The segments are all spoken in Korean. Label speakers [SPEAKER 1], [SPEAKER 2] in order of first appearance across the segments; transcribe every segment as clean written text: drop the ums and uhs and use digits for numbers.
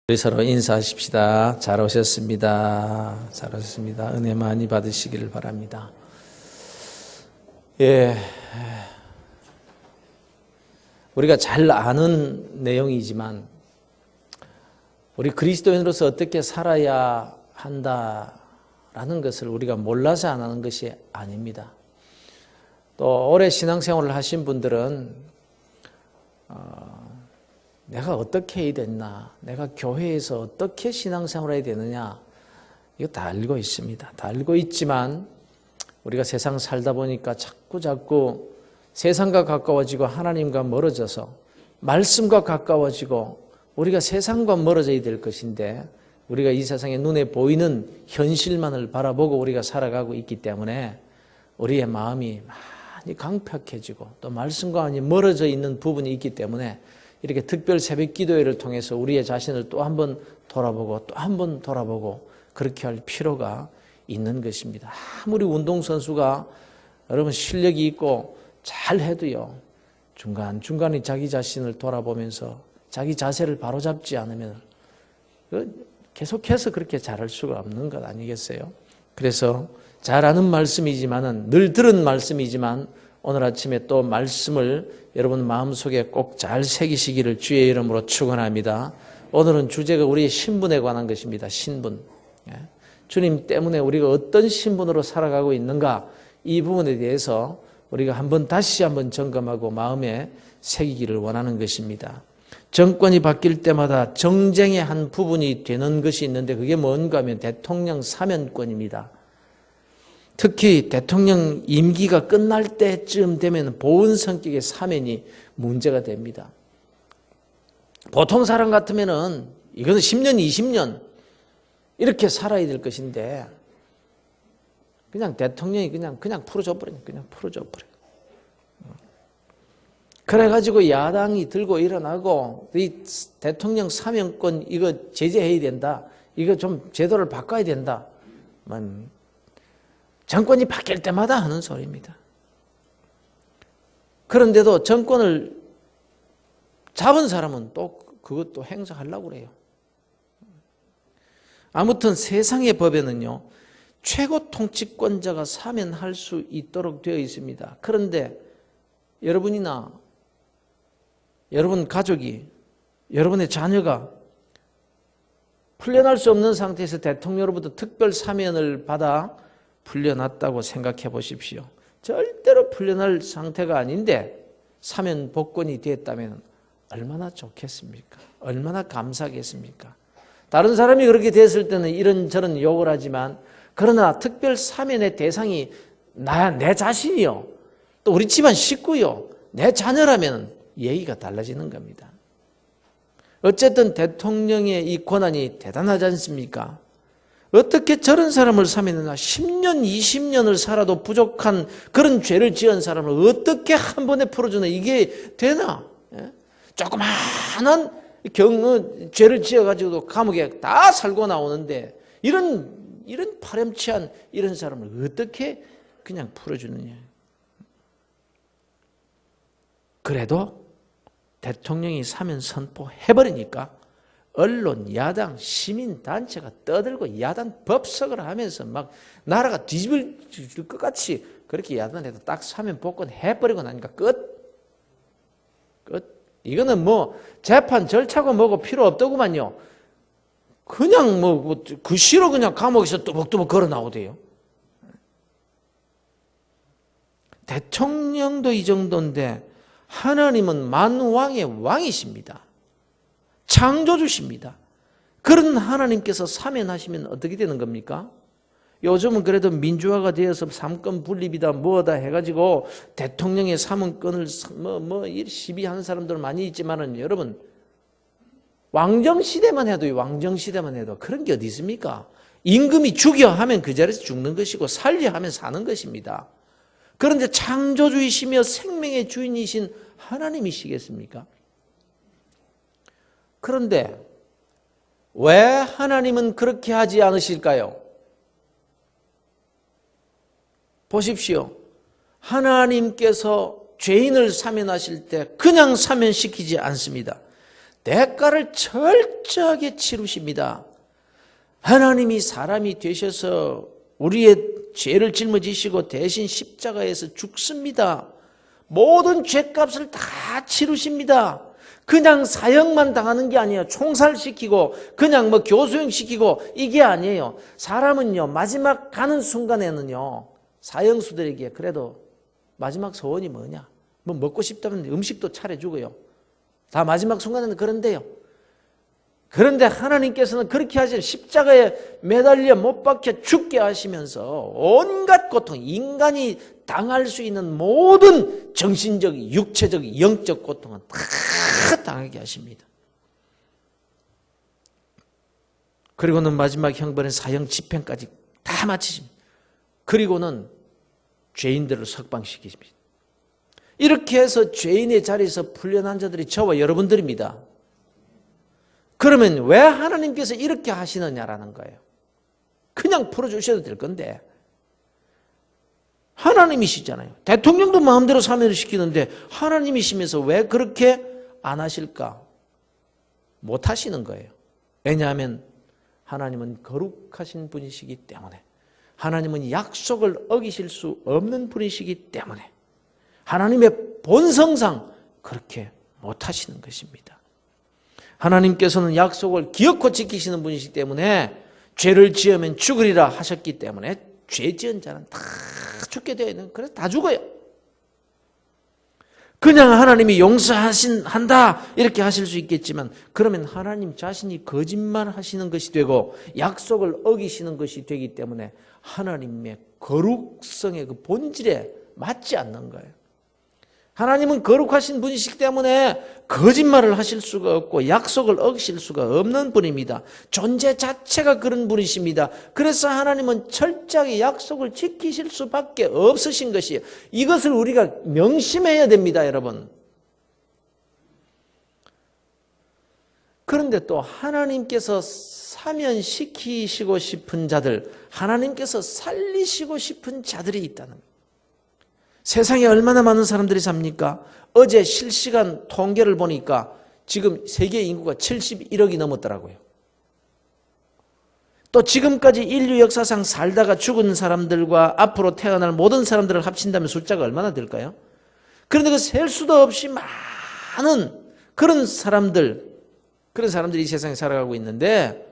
[SPEAKER 1] 우리 서로 인사하십시다. 잘 오셨습니다. 잘 오셨습니다. 은혜 많이 받으시기를 바랍니다. 우리가 잘 아는 내용이지만 우리 그리스도인으로서 어떻게 살아야 한다라는 것을 우리가 몰라서 안 하는 것이 아닙니다. 또 오래 신앙생활을 하신 분들은 내가 어떻게 해야 되나, 내가 교회에서 어떻게 신앙생활을 해야 되느냐, 이거 다 알고 있습니다. 다 알고 있지만 우리가 세상 살다 보니까 자꾸 세상과 가까워지고 하나님과 멀어져서 말씀과 가까워지고 우리가 세상과 멀어져야 될 것인데 우리가 이 세상에 눈에 보이는 현실만을 바라보고 우리가 살아가고 있기 때문에 우리의 마음이 많이 강팍해지고 또 말씀과 많이 멀어져 있는 부분이 있기 때문에 이렇게 특별 새벽 기도회를 통해서 우리의 자신을 또 한 번 돌아보고 또 한 번 돌아보고 그렇게 할 필요가 있는 것입니다. 아무리 운동선수가 여러분 실력이 있고 잘 해도요, 중간중간에 자기 자신을 돌아보면서 자기 자세를 바로잡지 않으면 계속해서 그렇게 잘할 수가 없는 것 아니겠어요? 그래서 잘 아는 말씀이지만은 늘 들은 말씀이지만 오늘 아침에 또 말씀을 여러분 마음속에 꼭 잘 새기시기를 주의 이름으로 축원합니다. 오늘은 주제가 우리의 신분에 관한 것입니다. 신분. 주님 때문에 우리가 어떤 신분으로 살아가고 있는가, 이 부분에 대해서 우리가 다시 한번 점검하고 마음에 새기기를 원하는 것입니다. 정권이 바뀔 때마다 정쟁의 한 부분이 되는 것이 있는데 그게 뭔가 하면 대통령 사면권입니다. 특히 대통령 임기가 끝날 때쯤 되면 보훈 성격의 사면이 문제가 됩니다. 보통 사람 같으면은 이거는 10년, 20년 이렇게 살아야 될 것인데 그냥 대통령이 그냥 풀어줘 버려요. 그냥 풀어줘 버려요. 그래가지고 야당이 들고 일어나고 이 대통령 사면권 이거 제재해야 된다. 이거 좀 제도를 바꿔야 된다. 정권이 바뀔 때마다 하는 소리입니다. 그런데도 정권을 잡은 사람은 또 그것도 행사하려고 그래요. 아무튼 세상의 법에는요, 최고 통치권자가 사면할 수 있도록 되어 있습니다. 그런데 여러분이나 여러분 가족이, 여러분의 자녀가 풀려날 수 없는 상태에서 대통령으로부터 특별 사면을 받아 풀려났다고 생각해 보십시오. 절대로 풀려날 상태가 아닌데 사면 복권이 됐다면 얼마나 좋겠습니까? 얼마나 감사하겠습니까? 다른 사람이 그렇게 됐을 때는 이런저런 욕을 하지만 그러나 특별 사면의 대상이 내 자신이요, 또 우리 집안 식구요, 내 자녀라면 예의가 달라지는 겁니다. 어쨌든 대통령의 이 권한이 대단하지 않습니까? 어떻게 저런 사람을 사면하나? 10년, 20년을 살아도 부족한 그런 죄를 지은 사람을 어떻게 한 번에 풀어주나? 이게 되나? 조그마한 죄를 지어가지고도 감옥에 다 살고 나오는데 이런 파렴치한 이런 사람을 어떻게 그냥 풀어주느냐? 그래도 대통령이 사면 선포해버리니까 언론, 야당, 시민단체가 떠들고 야단 법석을 하면서 막 나라가 뒤집을 것 같이 그렇게 야단해도 딱 사면 복권 해버리고 나니까 끝. 이거는 뭐 재판 절차고 뭐고 필요 없더구만요. 그냥 그 시로 그냥 감옥에서 뚜벅뚜벅 걸어 나오대요. 대통령도 이 정도인데 하나님은 만왕의 왕이십니다. 창조주십니다. 그런 하나님께서 사면하시면 어떻게 되는 겁니까? 요즘은 그래도 민주화가 되어서 삼권 분립이다 뭐다 해가지고 대통령의 사면권을 시비하는 사람들 많이 있지만은 여러분, 왕정시대만 해도 그런 게 어디 있습니까? 임금이 죽여 하면 그 자리에서 죽는 것이고 살려 하면 사는 것입니다. 그런데 창조주이시며 생명의 주인이신 하나님이시겠습니까? 그런데 왜 하나님은 그렇게 하지 않으실까요? 보십시오. 하나님께서 죄인을 사면하실 때 그냥 사면시키지 않습니다. 대가를 철저하게 치르십니다. 하나님이 사람이 되셔서 우리의 죄를 짊어지시고 대신 십자가에서 죽습니다. 모든 죄값을 다 치르십니다. 그냥 사형만 당하는 게 아니에요. 총살시키고 그냥 교수형 시키고 이게 아니에요. 사람은요, 마지막 가는 순간에는요, 사형수들에게 그래도 마지막 소원이 뭐냐? 먹고 싶다면 음식도 차려주고요. 다 마지막 순간에는 그런데요. 그런데 하나님께서는 그렇게 하시면 십자가에 매달려 못 박혀 죽게 하시면서 온갖 고통, 인간이 당할 수 있는 모든 정신적, 육체적, 영적 고통은 다 당하게 하십니다. 그리고는 마지막 형벌인 사형 집행까지 다 마치십니다. 그리고는 죄인들을 석방시키십니다. 이렇게 해서 죄인의 자리에서 풀려난 자들이 저와 여러분들입니다. 그러면 왜 하나님께서 이렇게 하시느냐라는 거예요. 그냥 풀어주셔도 될 건데 하나님이시잖아요. 대통령도 마음대로 사면을 시키는데 하나님이시면서 왜 그렇게 안 하실까? 못 하시는 거예요. 왜냐하면 하나님은 거룩하신 분이시기 때문에, 하나님은 약속을 어기실 수 없는 분이시기 때문에, 하나님의 본성상 그렇게 못 하시는 것입니다. 하나님께서는 약속을 기어코 지키시는 분이시기 때문에 죄를 지으면 죽으리라 하셨기 때문에 죄 지은 자는 다 죽게 되어 있는, 그래서 다 죽어요. 그냥 하나님이 용서한다 이렇게 하실 수 있겠지만, 그러면 하나님 자신이 거짓말하시는 것이 되고 약속을 어기시는 것이 되기 때문에 하나님의 거룩성의 그 본질에 맞지 않는 거예요. 하나님은 거룩하신 분이시기 때문에 거짓말을 하실 수가 없고 약속을 어기실 수가 없는 분입니다. 존재 자체가 그런 분이십니다. 그래서 하나님은 철저하게 약속을 지키실 수밖에 없으신 것이에요. 이것을 우리가 명심해야 됩니다, 여러분. 그런데 또 하나님께서 사면시키시고 싶은 자들, 하나님께서 살리시고 싶은 자들이 있다는 거예요. 세상에 얼마나 많은 사람들이 삽니까? 어제 실시간 통계를 보니까 지금 세계 인구가 71억이 넘었더라고요. 또 지금까지 인류 역사상 살다가 죽은 사람들과 앞으로 태어날 모든 사람들을 합친다면 숫자가 얼마나 될까요? 그런데 그 셀 수도 없이 많은 그런 사람들이 이 세상에 살아가고 있는데,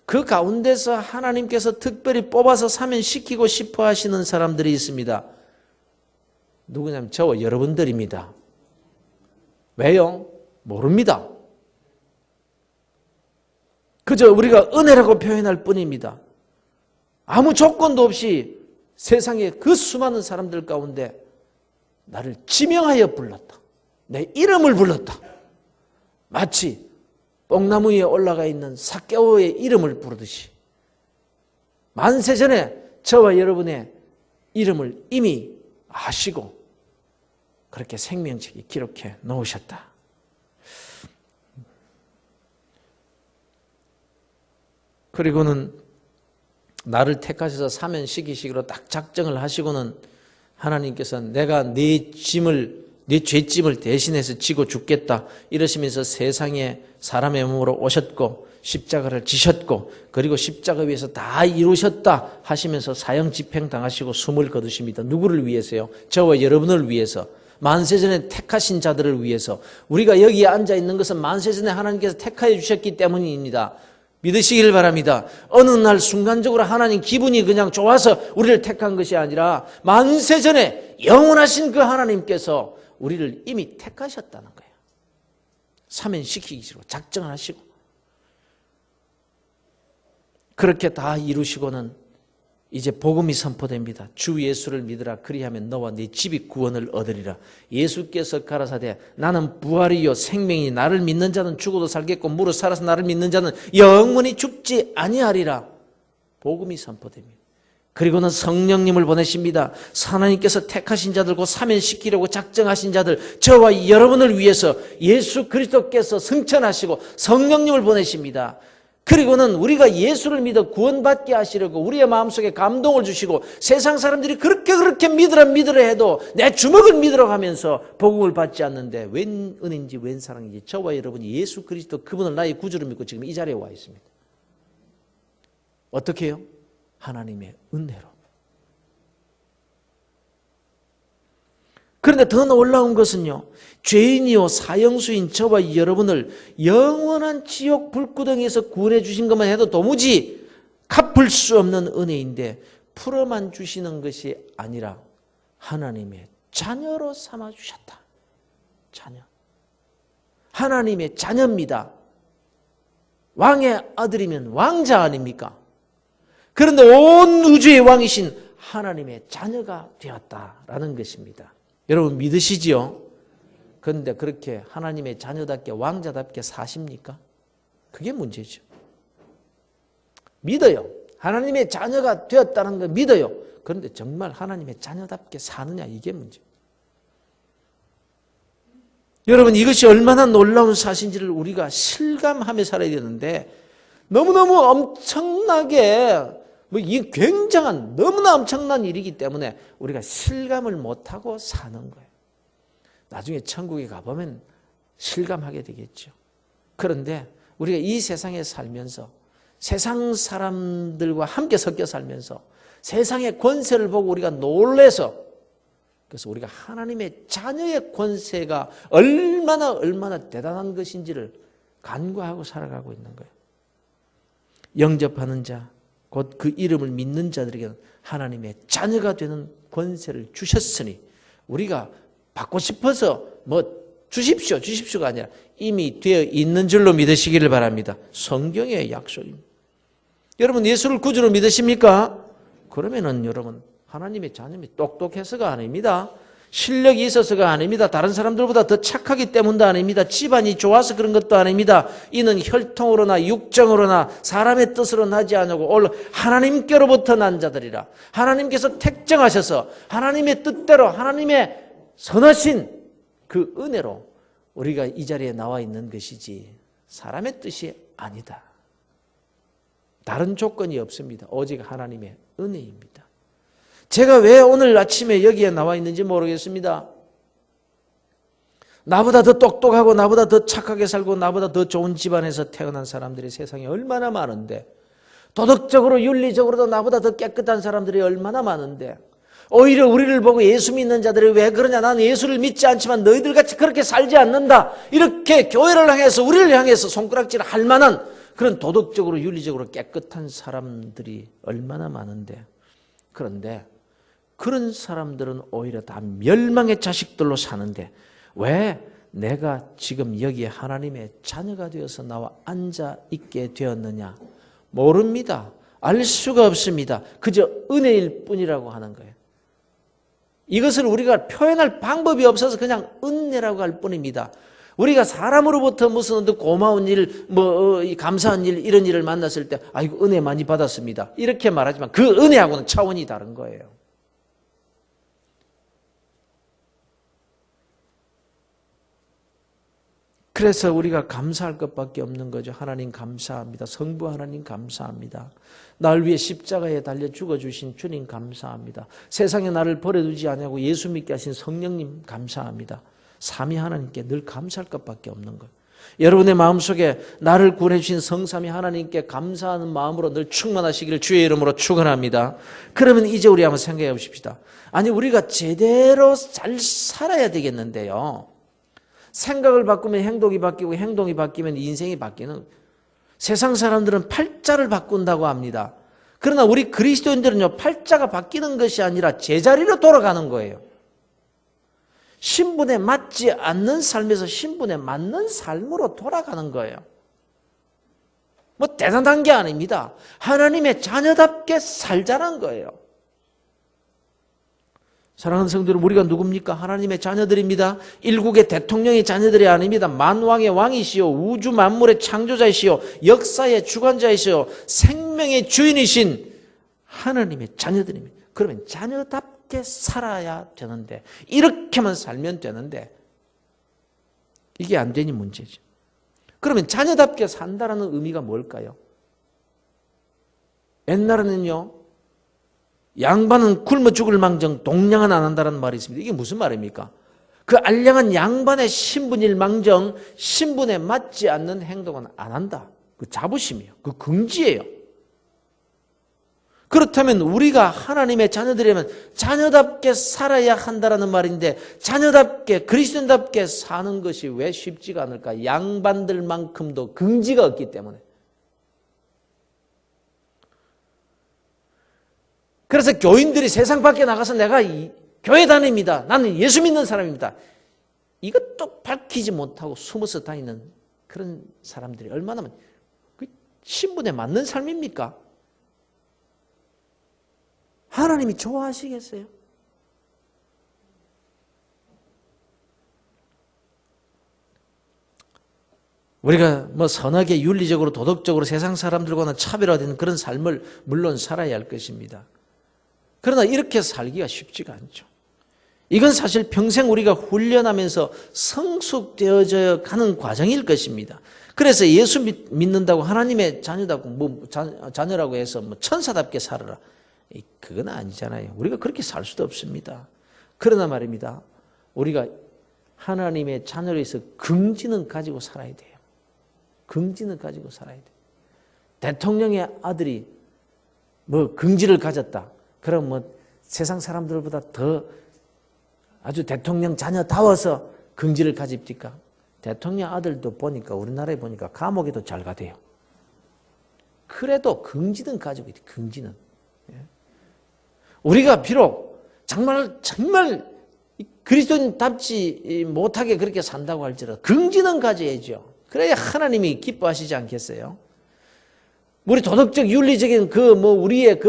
[SPEAKER 1] 그 가운데서 하나님께서 특별히 뽑아서 사면시키고 싶어 하시는 사람들이 있습니다. 누구냐면 저와 여러분들입니다. 왜요? 모릅니다. 그저 우리가 은혜라고 표현할 뿐입니다. 아무 조건도 없이 세상에 그 수많은 사람들 가운데 나를 지명하여 불렀다. 내 이름을 불렀다. 마치 뽕나무 위에 올라가 있는 삭개오의 이름을 부르듯이 만세전에 저와 여러분의 이름을 이미 아시고 그렇게 생명책에 기록해 놓으셨다. 그리고는 나를 택하셔서 사면시키시기로 딱 작정을 하시고는 하나님께서 내가 네 죄짐을 대신해서 지고 죽겠다 이러시면서 세상에 사람의 몸으로 오셨고 십자가를 지셨고 그리고 십자가 위에서 다 이루셨다 하시면서 사형 집행 당하시고 숨을 거두십니다. 누구를 위해서요? 저와 여러분을 위해서, 만세전에 택하신 자들을 위해서. 우리가 여기에 앉아 있는 것은 만세전에 하나님께서 택하여 주셨기 때문입니다. 믿으시길 바랍니다. 어느 날 순간적으로 하나님 기분이 그냥 좋아서 우리를 택한 것이 아니라 만세전에 영원하신 그 하나님께서 우리를 이미 택하셨다는 거예요. 사면시키시고 작정을 하시고 그렇게 다 이루시고는 이제 복음이 선포됩니다. 주 예수를 믿으라. 그리하면 너와 네 집이 구원을 얻으리라. 예수께서 가라사대 나는 부활이요 생명이, 나를 믿는 자는 죽어도 살겠고 무릇 살아서 나를 믿는 자는 영원히 죽지 아니하리라. 복음이 선포됩니다. 그리고는 성령님을 보내십니다. 하나님께서 택하신 자들과 사면시키려고 작정하신 자들, 저와 여러분을 위해서 예수 그리스도께서 승천하시고 성령님을 보내십니다. 그리고는 우리가 예수를 믿어 구원받게 하시려고 우리의 마음속에 감동을 주시고 세상 사람들이 그렇게 믿으라 해도 내 주먹을 믿으라고 하면서 복음을 받지 않는데 웬 은혜인지 웬 사랑인지 저와 여러분이 예수 그리스도 그분을 나의 구주로 믿고 지금 이 자리에 와 있습니다. 어떻게 해요? 하나님의 은혜로. 그런데 더 놀라운 것은요, 죄인이요 사형수인 저와 여러분을 영원한 지옥 불구덩이에서 구원해 주신 것만 해도 도무지 갚을 수 없는 은혜인데 풀어만 주시는 것이 아니라 하나님의 자녀로 삼아 주셨다. 자녀. 하나님의 자녀입니다. 왕의 아들이면 왕자 아닙니까? 그런데 온 우주의 왕이신 하나님의 자녀가 되었다라는 것입니다. 여러분 믿으시지요? 그런데 그렇게 하나님의 자녀답게 왕자답게 사십니까? 그게 문제죠. 믿어요. 하나님의 자녀가 되었다는 걸 믿어요. 그런데 정말 하나님의 자녀답게 사느냐 이게 문제. 여러분 이것이 얼마나 놀라운 사실인지를 우리가 실감하며 살아야 되는데 너무너무 엄청나게 이 굉장한 너무나 엄청난 일이기 때문에 우리가 실감을 못하고 사는 거예요. 나중에 천국에 가보면 실감하게 되겠죠. 그런데 우리가 이 세상에 살면서 세상 사람들과 함께 섞여 살면서 세상의 권세를 보고 우리가 놀래서 그래서 우리가 하나님의 자녀의 권세가 얼마나 대단한 것인지를 간과하고 살아가고 있는 거예요. 영접하는 자, 곧 그 이름을 믿는 자들에게는 하나님의 자녀가 되는 권세를 주셨으니 우리가 받고 싶어서 주십시오가 아니라 이미 되어 있는 줄로 믿으시기를 바랍니다. 성경의 약속입니다. 여러분 예수를 구주로 믿으십니까? 그러면은 여러분 하나님의 자녀이 똑똑해서가 아닙니다. 실력이 있어서가 아닙니다. 다른 사람들보다 더 착하기 때문도 아닙니다. 집안이 좋아서 그런 것도 아닙니다. 이는 혈통으로나 육정으로나 사람의 뜻으로 나지 않고 오늘 하나님께로부터 난 자들이라. 하나님께서 택정하셔서 하나님의 뜻대로 하나님의 선하신 그 은혜로 우리가 이 자리에 나와 있는 것이지 사람의 뜻이 아니다. 다른 조건이 없습니다. 오직 하나님의 은혜입니다. 제가 왜 오늘 아침에 여기에 나와 있는지 모르겠습니다. 나보다 더 똑똑하고 나보다 더 착하게 살고 나보다 더 좋은 집안에서 태어난 사람들이 세상에 얼마나 많은데 도덕적으로 윤리적으로도 나보다 더 깨끗한 사람들이 얼마나 많은데 오히려 우리를 보고 예수 믿는 자들이 왜 그러냐, 나는 예수를 믿지 않지만 너희들같이 그렇게 살지 않는다, 이렇게 교회를 향해서 우리를 향해서 손가락질 할 만한 그런 도덕적으로 윤리적으로 깨끗한 사람들이 얼마나 많은데 그런데 그런 사람들은 오히려 다 멸망의 자식들로 사는데 왜 내가 지금 여기에 하나님의 자녀가 되어서 나와 앉아 있게 되었느냐? 모릅니다. 알 수가 없습니다. 그저 은혜일 뿐이라고 하는 거예요. 이것을 우리가 표현할 방법이 없어서 그냥 은혜라고 할 뿐입니다. 우리가 사람으로부터 무슨 고마운 일, 감사한 일, 이런 일을 만났을 때 아이고 은혜 많이 받았습니다 이렇게 말하지만 그 은혜하고는 차원이 다른 거예요. 그래서 우리가 감사할 것밖에 없는 거죠. 하나님 감사합니다. 성부 하나님 감사합니다. 날 위해 십자가에 달려 죽어주신 주님 감사합니다. 세상에 나를 버려두지 않냐고 예수 믿게 하신 성령님 감사합니다. 삼위 하나님께 늘 감사할 것밖에 없는 거예요. 여러분의 마음속에 나를 구원해 주신 성삼위 하나님께 감사하는 마음으로 늘 충만하시기를 주의 이름으로 축원합니다. 그러면 이제 우리 한번 생각해 보십시다. 아니 우리가 제대로 잘 살아야 되겠는데요. 생각을 바꾸면 행동이 바뀌고 행동이 바뀌면 인생이 바뀌는, 세상 사람들은 팔자를 바꾼다고 합니다. 그러나 우리 그리스도인들은요, 팔자가 바뀌는 것이 아니라 제자리로 돌아가는 거예요. 신분에 맞지 않는 삶에서 신분에 맞는 삶으로 돌아가는 거예요. 대단한 게 아닙니다. 하나님의 자녀답게 살자는 거예요. 사랑하는 성도들, 우리가 누굽니까? 하나님의 자녀들입니다. 일국의 대통령의 자녀들이 아닙니다. 만왕의 왕이시오, 우주 만물의 창조자이시오, 역사의 주관자이시오, 생명의 주인이신 하나님의 자녀들입니다. 그러면 자녀답게 살아야 되는데, 이렇게만 살면 되는데 이게 안 되니 문제죠. 그러면 자녀답게 산다는 의미가 뭘까요? 옛날에는요, 양반은 굶어 죽을 망정 동량은 안 한다는 말이 있습니다. 이게 무슨 말입니까? 그 알량한 양반의 신분일 망정 신분에 맞지 않는 행동은 안 한다. 그 자부심이에요. 그 긍지예요. 그렇다면 우리가 하나님의 자녀들이라면 자녀답게 살아야 한다는 말인데 자녀답게 그리스도인답게 사는 것이 왜 쉽지가 않을까? 양반들만큼도 긍지가 없기 때문에. 그래서 교인들이 세상 밖에 나가서 내가 교회 다닙니다. 나는 예수 믿는 사람입니다. 이것도 밝히지 못하고 숨어서 다니는 그런 사람들이 얼마나 그 신분에 맞는 삶입니까? 하나님이 좋아하시겠어요? 우리가 뭐 선하게 윤리적으로 도덕적으로 세상 사람들과는 차별화된 그런 삶을 물론 살아야 할 것입니다. 그러나 이렇게 살기가 쉽지가 않죠. 이건 사실 평생 우리가 훈련하면서 성숙되어져 가는 과정일 것입니다. 그래서 예수 믿는다고 하나님의 자녀다고 자녀라고 해서 천사답게 살아라. 그건 아니잖아요. 우리가 그렇게 살 수도 없습니다. 그러나 말입니다. 우리가 하나님의 자녀로서 긍지는 가지고 살아야 돼요. 긍지는 가지고 살아야 돼요. 대통령의 아들이 긍지를 가졌다. 그럼 세상 사람들보다 더 아주 대통령 자녀다워서 긍지를 가집니까? 대통령 아들도 보니까 우리나라에 보니까 감옥에도 잘 가대요. 그래도 긍지는 가지고 있대. 긍지는. 우리가 비록 정말 그리스도인답지 못하게 그렇게 산다고 할지라도 긍지는 가져야죠. 그래야 하나님이 기뻐하시지 않겠어요? 우리 도덕적 윤리적인 우리의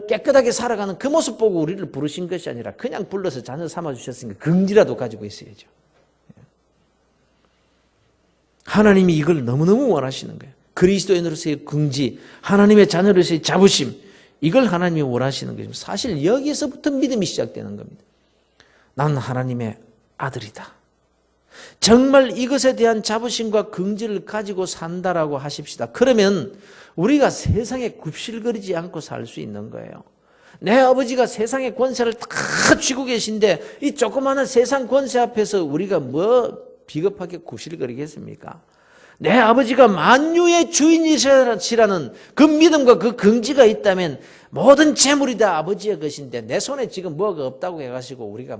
[SPEAKER 1] 깨끗하게 살아가는 그 모습 보고 우리를 부르신 것이 아니라 그냥 불러서 자녀 삼아 주셨으니까 긍지라도 가지고 있어야죠. 하나님이 이걸 너무너무 원하시는 거예요. 그리스도인으로서의 긍지, 하나님의 자녀로서의 자부심, 이걸 하나님이 원하시는 거죠. 사실 여기서부터 믿음이 시작되는 겁니다. 난 하나님의 아들이다. 정말 이것에 대한 자부심과 긍지를 가지고 산다라고 하십시다. 그러면 우리가 세상에 굽실거리지 않고 살 수 있는 거예요. 내 아버지가 세상의 권세를 다 쥐고 계신데 이 조그마한 세상 권세 앞에서 우리가 비겁하게 굽실거리겠습니까? 내 아버지가 만유의 주인이시라는 그 믿음과 그 긍지가 있다면 모든 재물이 다 아버지의 것인데 내 손에 지금 뭐가 없다고 해가지고 우리가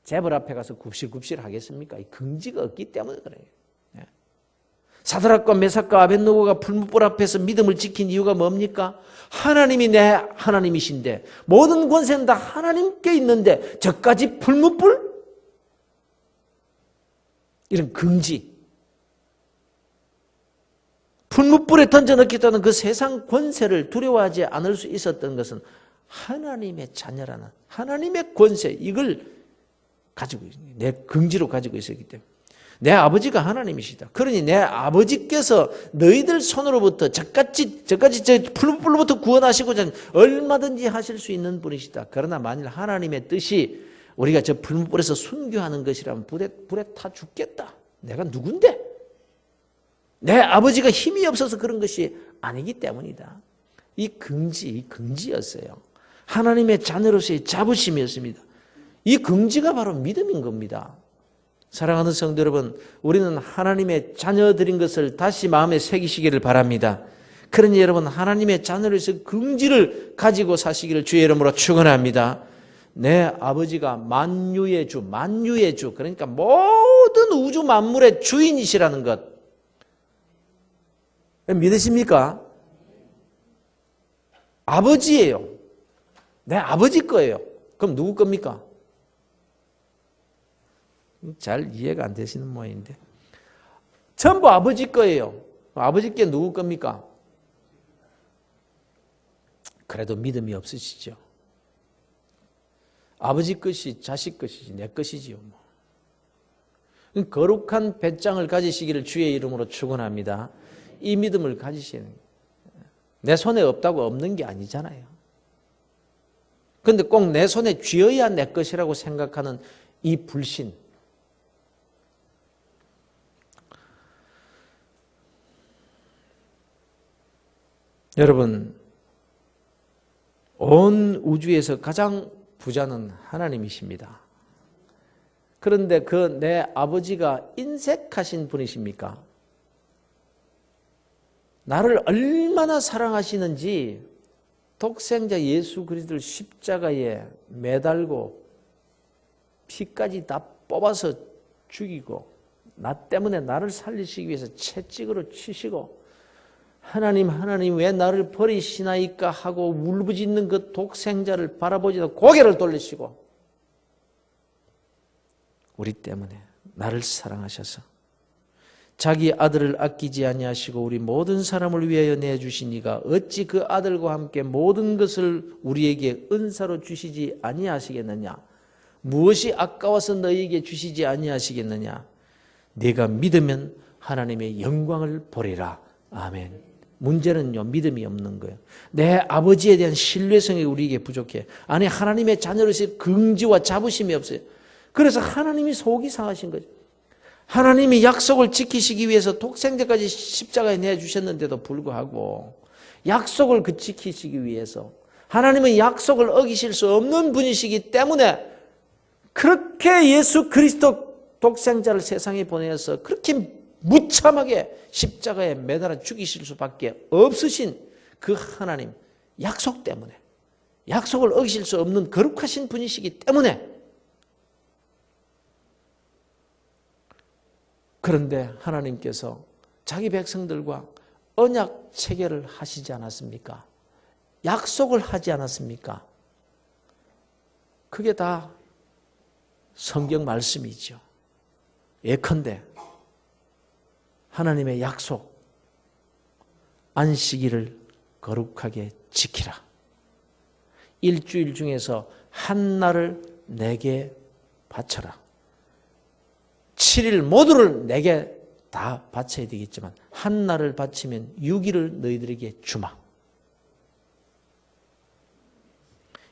[SPEAKER 1] 재벌 앞에 가서 굽실굽실 하겠습니까? 이 긍지가 없기 때문에 그래요. 사드락과 메삭과 아벳느고가 풀무불 앞에서 믿음을 지킨 이유가 뭡니까? 하나님이 내 하나님이신데 모든 권세는 다 하나님께 있는데 저까지 풀무불? 이런 긍지. 풀무불에 던져넣겠다는 그 세상 권세를 두려워하지 않을 수 있었던 것은 하나님의 자녀라는 하나님의 권세, 이걸 가지고 내 긍지로 가지고 있었기 때문에 내 아버지가 하나님이시다. 그러니 내 아버지께서 너희들 손으로부터 저까지 저 풀무불로부터 구원하시고자 얼마든지 하실 수 있는 분이시다. 그러나 만일 하나님의 뜻이 우리가 저 풀무불에서 순교하는 것이라면 불에 타 죽겠다. 내가 누군데? 내 아버지가 힘이 없어서 그런 것이 아니기 때문이다. 이 긍지였어요. 하나님의 자녀로서의 자부심이었습니다. 이 긍지가 바로 믿음인 겁니다. 사랑하는 성도 여러분, 우리는 하나님의 자녀들인 것을 다시 마음에 새기시기를 바랍니다. 그러니 여러분, 하나님의 자녀로서 긍지를 가지고 사시기를 주의 이름으로 축원합니다. 내 아버지가 만유의 주, 그러니까 모든 우주 만물의 주인이시라는 것 믿으십니까? 아버지예요. 내 아버지 거예요. 그럼 누구 겁니까? 잘 이해가 안 되시는 모양인데 전부 아버지 거예요. 아버지께 누구 겁니까? 그래도 믿음이 없으시죠. 아버지 것이 자식 것이지 내 것이지요. 거룩한 배짱을 가지시기를 주의 이름으로 축원합니다. 이 믿음을 가지시는 거예요. 내 손에 없다고 없는 게 아니잖아요. 그런데 꼭 내 손에 쥐어야 내 것이라고 생각하는 이 불신, 여러분, 온 우주에서 가장 부자는 하나님이십니다. 그런데 그 내 아버지가 인색하신 분이십니까? 나를 얼마나 사랑하시는지 독생자 예수 그리스도를 십자가에 매달고 피까지 다 뽑아서 죽이고 나 때문에 나를 살리시기 위해서 채찍으로 치시고 하나님 왜 나를 버리시나이까 하고 울부짖는 그 독생자를 바라보지도 고개를 돌리시고 우리 때문에 나를 사랑하셔서 자기 아들을 아끼지 아니하시고 우리 모든 사람을 위하여 내주신 이가 어찌 그 아들과 함께 모든 것을 우리에게 은사로 주시지 아니하시겠느냐? 무엇이 아까워서 너희에게 주시지 아니하시겠느냐? 네가 믿으면 하나님의 영광을 보리라. 아멘. 문제는요, 믿음이 없는 거예요. 내 아버지에 대한 신뢰성이 우리에게 부족해. 아니, 하나님의 자녀로서의 긍지와 자부심이 없어요. 그래서 하나님이 속이 상하신 거죠. 하나님이 약속을 지키시기 위해서 독생자까지 십자가에 내주셨는데도 불구하고 약속을 지키시기 위해서 하나님은 약속을 어기실 수 없는 분이시기 때문에 그렇게 예수 그리스도 독생자를 세상에 보내서 그렇게 무참하게 십자가에 매달아 죽이실 수밖에 없으신 그 하나님 약속 때문에 약속을 어기실 수 없는 거룩하신 분이시기 때문에 그런데 하나님께서 자기 백성들과 언약 체결을 하시지 않았습니까? 약속을 하지 않았습니까? 그게 다 성경 말씀이죠. 예컨대 하나님의 약속, 안식일을 거룩하게 지키라. 일주일 중에서 한 날을 내게 바쳐라. 7일 모두를 내게 다 바쳐야 되겠지만 한 날을 바치면 6일을 너희들에게 주마.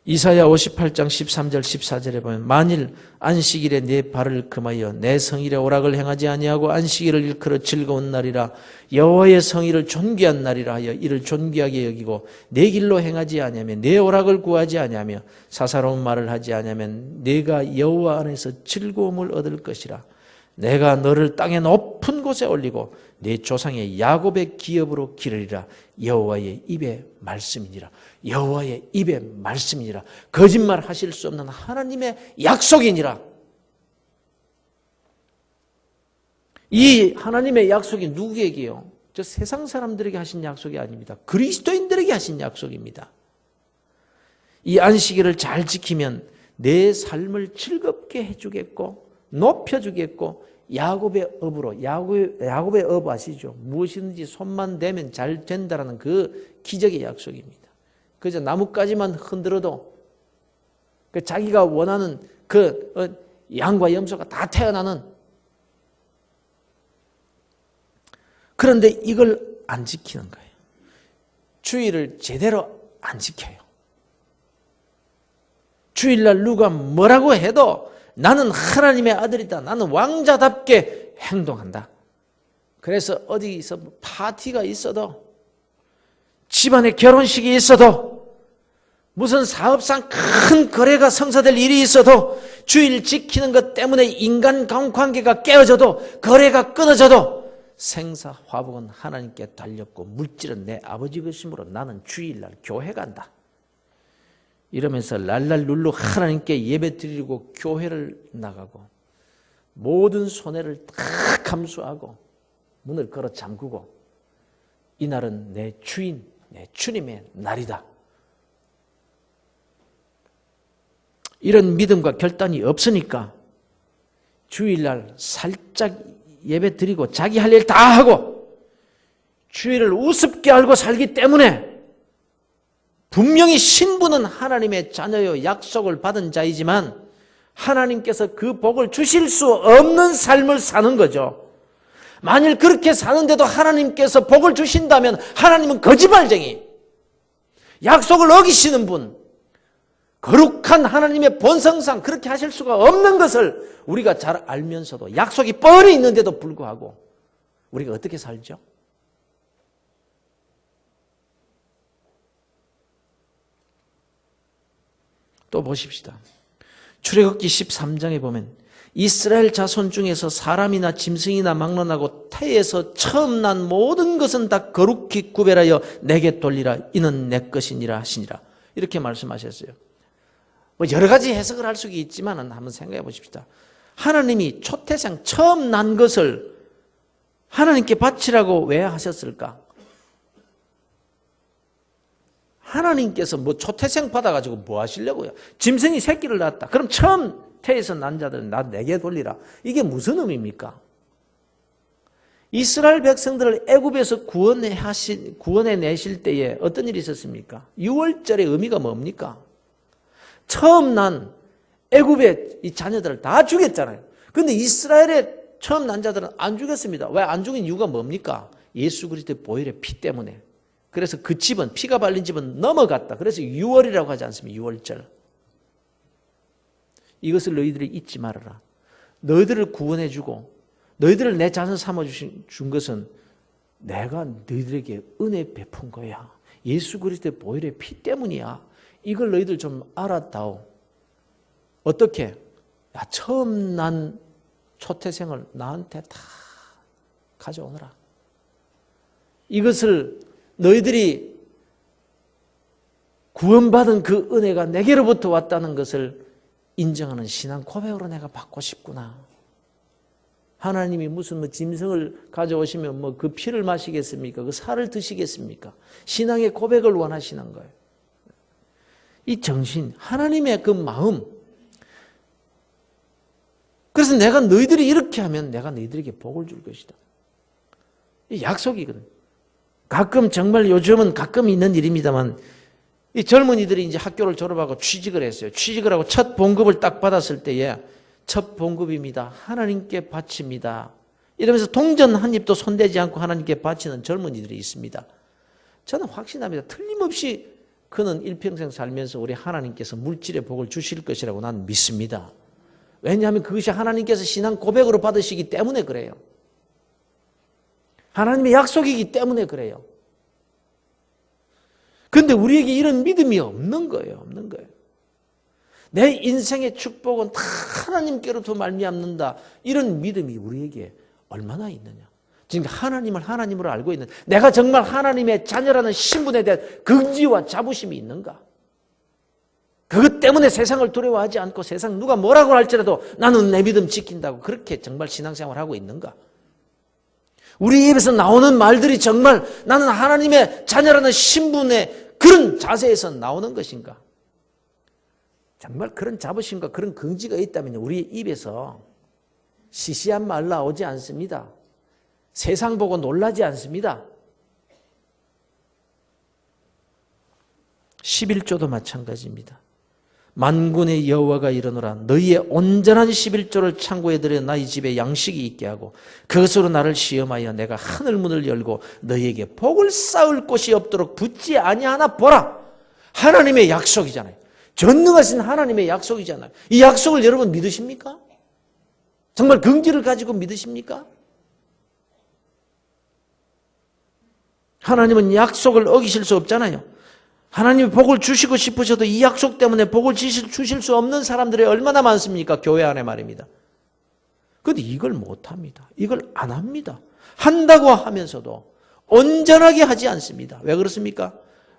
[SPEAKER 1] 이사야 58장 13절 14절에 보면 만일 안식일에 내 발을 금하여 내 성일에 오락을 행하지 아니하고 안식일을 일컬어 즐거운 날이라 여호와의 성일을 존귀한 날이라 하여 이를 존귀하게 여기고 내 길로 행하지 아니하며 내 오락을 구하지 아니하며 사사로운 말을 하지 아니하면 내가 여호와 안에서 즐거움을 얻을 것이라. 내가 너를 땅의 높은 곳에 올리고 내 조상의 야곱의 기업으로 기르리라. 여호와의 입의 말씀이니라. 여호와의 입의 말씀이니라. 거짓말 하실 수 없는 하나님의 약속이니라. 이 하나님의 약속이 누구에게요? 저 세상 사람들에게 하신 약속이 아닙니다. 그리스도인들에게 하신 약속입니다. 이 안식일을 잘 지키면 내 삶을 즐겁게 해주겠고 높여주겠고 야곱의 업으로 야곱의 업 아시죠? 무엇이든지 손만 대면 잘 된다라는 그 기적의 약속입니다. 그저 나뭇가지만 흔들어도 그 자기가 원하는 그 양과 염소가 다 태어나는. 그런데 이걸 안 지키는 거예요. 주일을 제대로 안 지켜요. 주일날 누가 뭐라고 해도 나는 하나님의 아들이다. 나는 왕자답게 행동한다. 그래서 어디서 파티가 있어도 집안에 결혼식이 있어도 무슨 사업상 큰 거래가 성사될 일이 있어도 주일 지키는 것 때문에 인간관계가 깨어져도 거래가 끊어져도 생사화복은 하나님께 달렸고 물질은 내 아버지 것이므로 나는 주일날 교회 간다. 이러면서 랄랄룰루 하나님께 예배 드리고 교회를 나가고 모든 손해를 다 감수하고 문을 걸어 잠그고 이날은 내 주인, 내 주님의 날이다. 이런 믿음과 결단이 없으니까 주일날 살짝 예배 드리고 자기 할 일 다 하고 주일을 우습게 알고 살기 때문에 분명히 신부는 하나님의 자녀요 약속을 받은 자이지만 하나님께서 그 복을 주실 수 없는 삶을 사는 거죠. 만일 그렇게 사는데도 하나님께서 복을 주신다면 하나님은 거짓말쟁이, 약속을 어기시는 분, 거룩한 하나님의 본성상 그렇게 하실 수가 없는 것을 우리가 잘 알면서도 약속이 뻔히 있는데도 불구하고 우리가 어떻게 살죠? 또 보십시다. 출애굽기 13장에 보면 이스라엘 자손 중에서 사람이나 짐승이나 막론하고 태에서 처음 난 모든 것은 다 거룩히 구별하여 내게 돌리라. 이는 내 것이니라 하시니라. 이렇게 말씀하셨어요. 뭐 여러 가지 해석을 할 수 있지만 한번 생각해 보십시다. 하나님이 초태생 처음 난 것을 하나님께 바치라고 왜 하셨을까? 하나님께서 뭐 초태생 받아가지고 뭐 하시려고요? 짐승이 새끼를 낳았다. 그럼 처음 태에서 난 자들은 나 내게 돌리라. 이게 무슨 의미입니까? 이스라엘 백성들을 애굽에서 구원해 내실 때에 어떤 일이 있었습니까? 6월절의 의미가 뭡니까? 처음 난 애굽의 이 자녀들을 다 죽였잖아요. 그런데 이스라엘의 처음 난 자들은 안 죽였습니다. 왜 안 죽인 이유가 뭡니까? 예수 그리스도의 보혈의 피 때문에. 그래서 그 집은, 피가 발린 집은 넘어갔다. 그래서 6월이라고 하지 않습니까? 6월절. 이것을 너희들이 잊지 말아라. 너희들을 구원해주고 너희들을 내 자손 삼아준 것은 내가 너희들에게 은혜 베푼 거야. 예수 그리스도의 보혈의 피 때문이야. 이걸 너희들 좀 알았다오. 어떻게? 야, 처음 난 초태생을 나한테 다 가져오너라. 이것을 너희들이 구원받은 그 은혜가 내게로부터 왔다는 것을 인정하는 신앙 고백으로 내가 받고 싶구나. 하나님이 무슨 뭐 짐승을 가져오시면 뭐 그 피를 마시겠습니까? 그 살을 드시겠습니까? 신앙의 고백을 원하시는 거예요. 이 정신, 하나님의 그 마음. 그래서 내가 너희들이 이렇게 하면 내가 너희들에게 복을 줄 것이다. 이 약속이거든. 가끔 정말 요즘은 가끔 있는 일입니다만 이 젊은이들이 이제 학교를 졸업하고 취직을 했어요. 취직을 하고 첫 봉급을 딱 받았을 때에 첫 봉급입니다. 하나님께 바칩니다. 이러면서 동전 한 입도 손대지 않고 하나님께 바치는 젊은이들이 있습니다. 저는 확신합니다. 틀림없이 그는 일평생 살면서 우리 하나님께서 물질의 복을 주실 것이라고 나는 믿습니다. 왜냐하면 그것이 하나님께서 신앙 고백으로 받으시기 때문에 그래요. 하나님의 약속이기 때문에 그래요. 그런데 우리에게 이런 믿음이 없는 거예요. 없는 거예요. 내 인생의 축복은 다 하나님께로부터 말미암는다. 이런 믿음이 우리에게 얼마나 있느냐. 지금 하나님을 하나님으로 알고 있는, 내가 정말 하나님의 자녀라는 신분에 대한 긍지와 자부심이 있는가? 그것 때문에 세상을 두려워하지 않고 세상 누가 뭐라고 할지라도 나는 내 믿음 지킨다고 그렇게 정말 신앙생활을 하고 있는가? 우리 입에서 나오는 말들이 정말 나는 하나님의 자녀라는 신분의 그런 자세에서 나오는 것인가? 정말 그런 자부심과 그런 긍지가 있다면 우리 입에서 시시한 말 나오지 않습니다. 세상 보고 놀라지 않습니다. 11조도 마찬가지입니다. 만군의 여호와가 이르노라. 너희의 온전한 11조를 창고에 들여 나의 집에 양식이 있게 하고 그것으로 나를 시험하여 내가 하늘 문을 열고 너희에게 복을 쌓을 곳이 없도록 붙지 아니하나 보라. 하나님의 약속이잖아요. 전능하신 하나님의 약속이잖아요. 이 약속을 여러분 믿으십니까? 정말 긍지를 가지고 믿으십니까? 하나님은 약속을 어기실 수 없잖아요. 하나님이 복을 주시고 싶으셔도 이 약속 때문에 복을 주실 수 없는 사람들이 얼마나 많습니까? 교회 안에 말입니다. 그런데 이걸 못합니다. 이걸 안 합니다. 한다고 하면서도 온전하게 하지 않습니다. 왜 그렇습니까?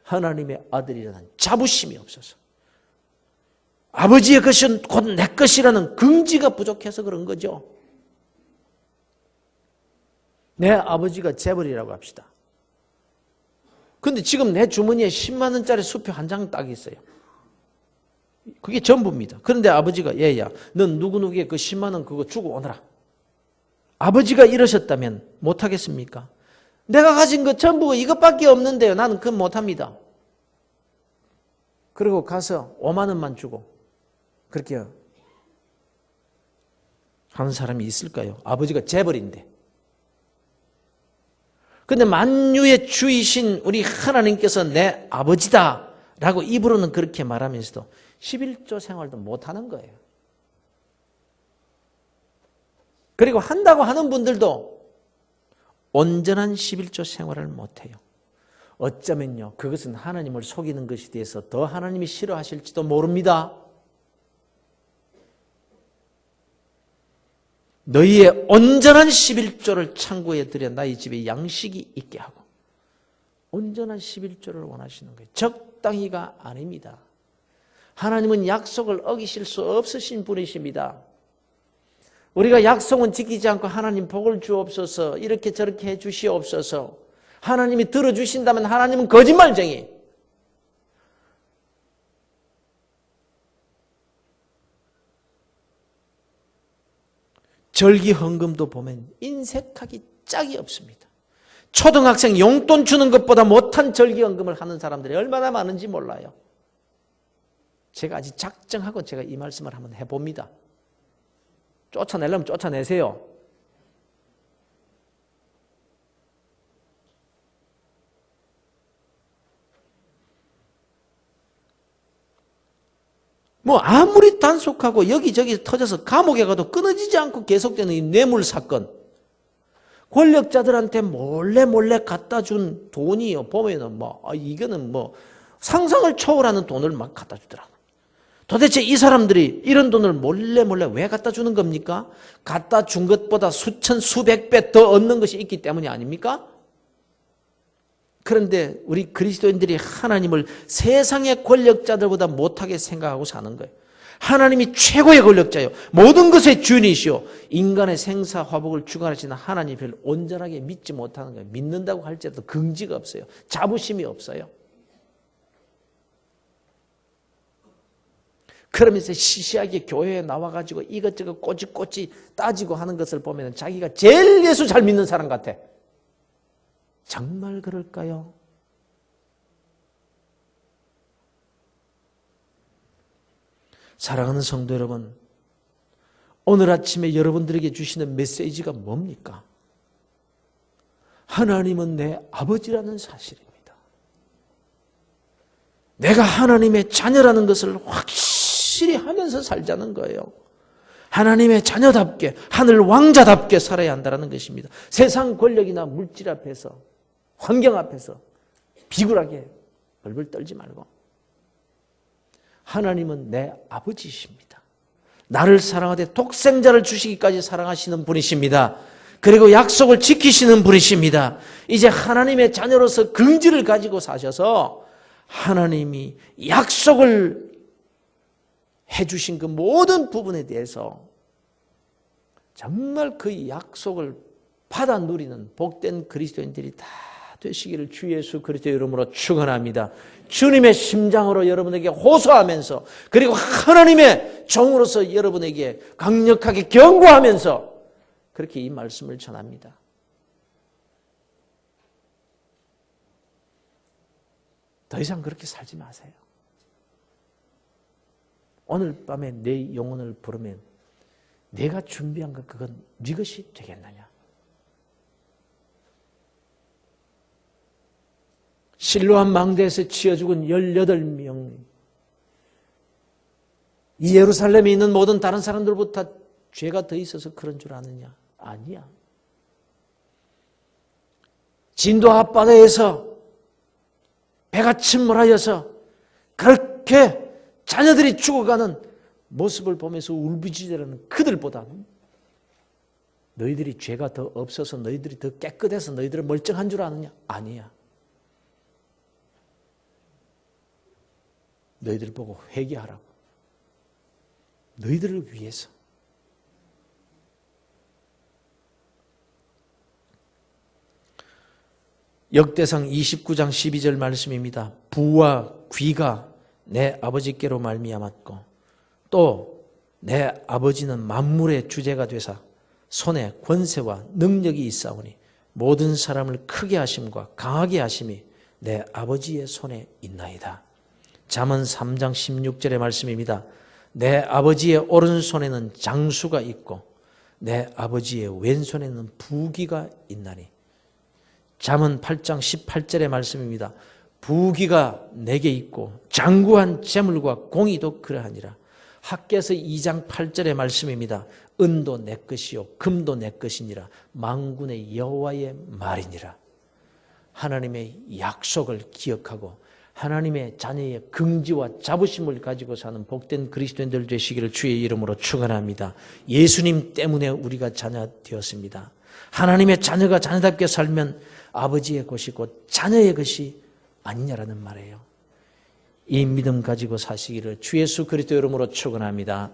[SPEAKER 1] 하나님의 아들이라는 자부심이 없어서. 아버지의 것은 곧 내 것이라는 긍지가 부족해서 그런 거죠. 내 아버지가 재벌이라고 합시다. 근데 지금 내 주머니에 10만 원짜리 수표 한 장 딱 있어요. 그게 전부입니다. 그런데 아버지가 얘야, 넌 누구누구의 그 10만 원 그거 주고 오너라. 아버지가 이러셨다면 못하겠습니까? 내가 가진 거 전부 이것밖에 없는데요. 나는 그건 못합니다. 그리고 가서 5만 원만 주고 그렇게 하는 사람이 있을까요? 아버지가 재벌인데. 근데 만유의 주이신 우리 하나님께서 내 아버지다 라고 입으로는 그렇게 말하면서도 11조 생활도 못하는 거예요. 그리고 한다고 하는 분들도 온전한 11조 생활을 못해요. 어쩌면요, 그것은 하나님을 속이는 것에 대해서 더 하나님이 싫어하실지도 모릅니다. 너희의 온전한 11조를 창고에 들여 나의 집에 양식이 있게 하고. 온전한 11조를 원하시는 거예요. 적당히가 아닙니다. 하나님은 약속을 어기실 수 없으신 분이십니다. 우리가 약속은 지키지 않고 하나님 복을 주옵소서, 이렇게 저렇게 해 주시옵소서, 하나님이 들어주신다면 하나님은 거짓말쟁이. 절기 헌금도 보면 인색하기 짝이 없습니다. 초등학생 용돈 주는 것보다 못한 절기 헌금을 하는 사람들이 얼마나 많은지 몰라요. 제가 아직 작정하고 제가 이 말씀을 한번 해봅니다. 쫓아내려면 쫓아내세요. 뭐 아무리 단속하고 여기저기 터져서 감옥에 가도 끊어지지 않고 계속되는 이 뇌물 사건, 권력자들한테 몰래 갖다 준 돈이요, 보면은 이거는 상상을 초월하는 돈을 막 갖다 주더라고. 도대체 이 사람들이 이런 돈을 몰래 왜 갖다 주는 겁니까? 갖다 준 것보다 수천 수백 배 더 얻는 것이 있기 때문이 아닙니까? 그런데 우리 그리스도인들이 하나님을 세상의 권력자들보다 못하게 생각하고 사는 거예요. 하나님이 최고의 권력자요, 모든 것의 주인이시오, 인간의 생사화복을 주관하시는 하나님을 온전하게 믿지 못하는 거예요. 믿는다고 할지라도 긍지가 없어요. 자부심이 없어요. 그러면서 시시하게 교회에 나와가지고 이것저것 꼬치꼬치 따지고 하는 것을 보면 자기가 제일 예수 잘 믿는 사람 같아. 정말 그럴까요? 사랑하는 성도 여러분, 오늘 아침에 여러분들에게 주시는 메시지가 뭡니까? 하나님은 내 아버지라는 사실입니다. 내가 하나님의 자녀라는 것을 확실히 하면서 살자는 거예요. 하나님의 자녀답게, 하늘 왕자답게 살아야 한다는 것입니다. 세상 권력이나 물질 앞에서, 환경 앞에서 비굴하게 벌벌 떨지 말고, 하나님은 내 아버지이십니다. 나를 사랑하되 독생자를 주시기까지 사랑하시는 분이십니다. 그리고 약속을 지키시는 분이십니다. 이제 하나님의 자녀로서 긍지를 가지고 사셔서 하나님이 약속을 해주신 그 모든 부분에 대해서 정말 그 약속을 받아 누리는 복된 그리스도인들이 다 되시기를 주 예수 그리스도의 이름으로 축원합니다. 주님의 심장으로 여러분에게 호소하면서, 그리고 하나님의 종으로서 여러분에게 강력하게 경고하면서 그렇게 이 말씀을 전합니다. 더 이상 그렇게 살지 마세요. 오늘 밤에 내 영혼을 부르면 내가 준비한 것, 그건 네 것이 되겠느냐? 실로암 망대에서 치어 죽은 18명, 이 예루살렘에 있는 모든 다른 사람들보다 죄가 더 있어서 그런 줄 아느냐? 아니야. 진도 앞바다에서 배가 침몰하여서 그렇게 자녀들이 죽어가는 모습을 보면서 울부짖으려는 그들보다 너희들이 죄가 더 없어서, 너희들이 더 깨끗해서 너희들은 멀쩡한 줄 아느냐? 아니야. 너희들 보고 회개하라고. 너희들을 위해서. 역대상 29장 12절 말씀입니다. 부와 귀가 내 아버지께로 말미암았고 또 내 아버지는 만물의 주제가 되사 손에 권세와 능력이 있사오니 모든 사람을 크게 하심과 강하게 하심이 내 아버지의 손에 있나이다. 잠언 3장 16절의 말씀입니다. 내 아버지의 오른손에는 장수가 있고 내 아버지의 왼손에는 부귀가 있나니. 잠언 8장 18절의 말씀입니다. 부귀가 내게 있고 장구한 재물과 공의도 그러하니라. 학개서 2장 8절의 말씀입니다. 은도 내 것이요 금도 내 것이니라. 만군의 여호와의 말이니라. 하나님의 약속을 기억하고 하나님의 자녀의 긍지와 자부심을 가지고 사는 복된 그리스도인들 되시기를 주의 이름으로 축원합니다. 예수님 때문에 우리가 자녀 되었습니다. 하나님의 자녀가 자녀답게 살면 아버지의 것이 곧 자녀의 것이 아니냐라는 말이에요. 이 믿음 가지고 사시기를 주 예수 그리스도 이름으로 축원합니다.